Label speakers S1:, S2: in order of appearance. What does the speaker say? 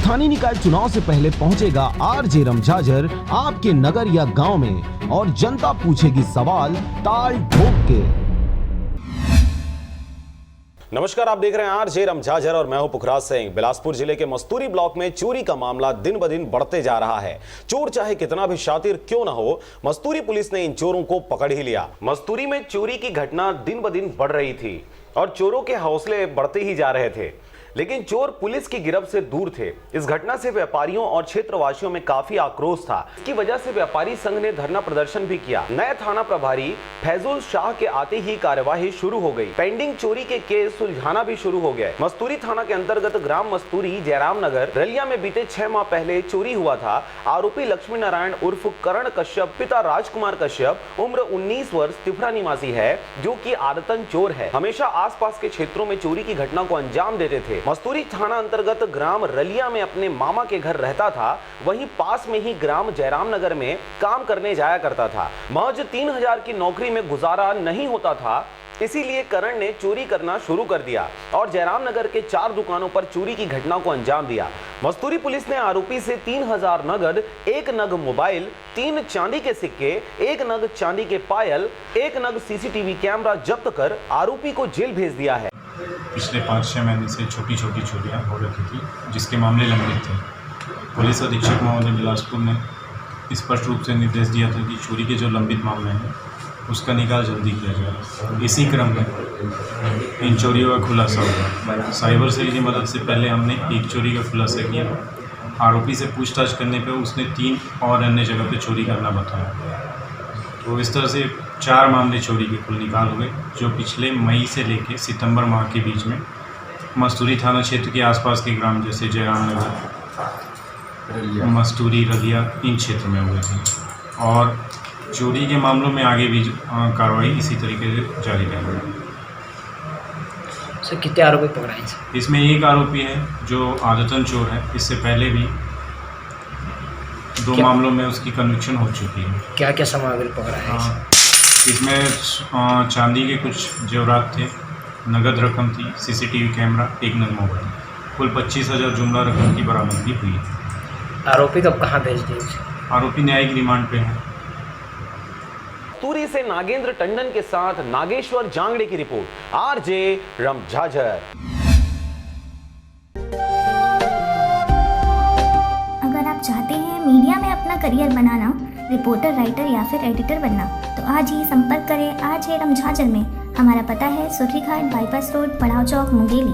S1: स्थानीय निकाय चुनाव से पहले पहुंचेगा आरजे रमझाझर आपके नगर या गांव में और जनता पूछेगी सवाल ताल ठोक के।
S2: नमस्कार, आप देख रहे हैं आरजे रमझाझर और मैं हूं पुखराज सिंह। बिलासपुर जिले के मस्तूरी ब्लॉक में चोरी का मामला दिन ब दिन बढ़ते जा रहा है। चोर चाहे कितना भी शातिर क्यों ना हो, मस्तूरी पुलिस ने इन चोरों को पकड़ ही लिया। मस्तूरी में चोरी की घटना दिन ब दिन बढ़ रही थी और चोरों के हौसले बढ़ते ही जा रहे थे, लेकिन चोर पुलिस की गिरफ्त से दूर थे। इस घटना से व्यापारियों और क्षेत्रवासियों में काफी आक्रोश था। इसकी वजह से व्यापारी संघ ने धरना प्रदर्शन भी किया। नए थाना प्रभारी फैजुल शाह के आते ही कार्यवाही शुरू हो गई। पेंडिंग चोरी के केस सुलझाना भी शुरू हो गया। मस्तूरी थाना के अंतर्गत ग्राम मस्तूरी जयराम नगर रलिया में बीते 6 माह पहले चोरी हुआ था। आरोपी लक्ष्मी नारायण उर्फ करण कश्यप पिता राजकुमार कश्यप उम्र 19 वर्ष तिफरा निवासी है, जो कि आदतन चोर है। हमेशा आसपास के क्षेत्रों में चोरी की घटना को अंजाम देते थे। मस्तूरी थाना अंतर्गत ग्राम रलिया में अपने मामा के घर रहता था, वहीं पास में ही ग्राम जयराम नगर में काम करने जाया करता था। महज 3000 की नौकरी में गुजारा नहीं होता था, इसीलिए करण ने चोरी करना शुरू कर दिया और जयराम नगर के 4 दुकानों पर चोरी की घटना को अंजाम दिया। मस्तूरी पुलिस ने आरोपी से 3000 नगद, 1 नग मोबाइल, 3 चांदी के सिक्के, 1 नग चांदी के पायल, 1 नग सीसीटीवी कैमरा जब्त कर आरोपी को जेल भेज दिया है।
S3: पिछले 5-6 महीने से छोटी छोटी चोरियाँ हो रही थी, जिसके मामले लंबित थे। पुलिस अधीक्षक महोदय बिलासपुर ने स्पष्ट रूप से निर्देश दिया था कि चोरी के जो लंबित मामले हैं उसका निकाल जल्दी किया जाए। इसी क्रम में इन चोरियों का खुलासा हुआ। साइबर सेल की मदद से पहले हमने एक चोरी का खुलासा किया। आरोपी से पूछताछ करने पर उसने 3 और अन्य जगह पर चोरी करना बताया। तो इस तरह से 4 मामले चोरी के कुल निकाल हुए, जो पिछले मई से लेकर सितंबर माह के बीच में मस्तूरी थाना क्षेत्र के आसपास के ग्राम जैसे जयराम नगर, मस्तूरी, रलिया, इन क्षेत्र में हुए थे। और चोरी के मामलों में आगे भी कार्रवाई इसी तरीके से जारी रहेगी।
S4: सर, कितने आरोपी पकड़ाए?
S3: इसमें एक आरोपी है जो आदतन चोर है। इससे पहले भी 2 मामलों में उसकी कन्विक्शन हो चुकी है।
S4: क्या क्या सामग्री पकड़ा है?
S3: इसमें चांदी के कुछ जेवरात थे, नगद रकम थी, सीसीटीवी कैमरा, 1 नग मोबाइल, कुल 25,000 जुमला रकम की बरामदगी हुई है।
S4: आरोपी कब कहाँ भेज दिए?
S3: आरोपी न्यायिक रिमांड पे है।
S2: मस्तूरी से नागेंद्र टंडन के साथ नागेश्वर जांगड़े की रिपोर्ट, आरजे रमझाझर।
S5: अगर आप चाहते हैं मीडिया में अपना करियर बनाना, रिपोर्टर, राइटर या फिर एडिटर बनना, तो आज ही संपर्क करें आरजे रमझाझर में। हमारा पता है सुर्खी घाट बाईपास रोड, पड़ाव चौक, मुंगेली।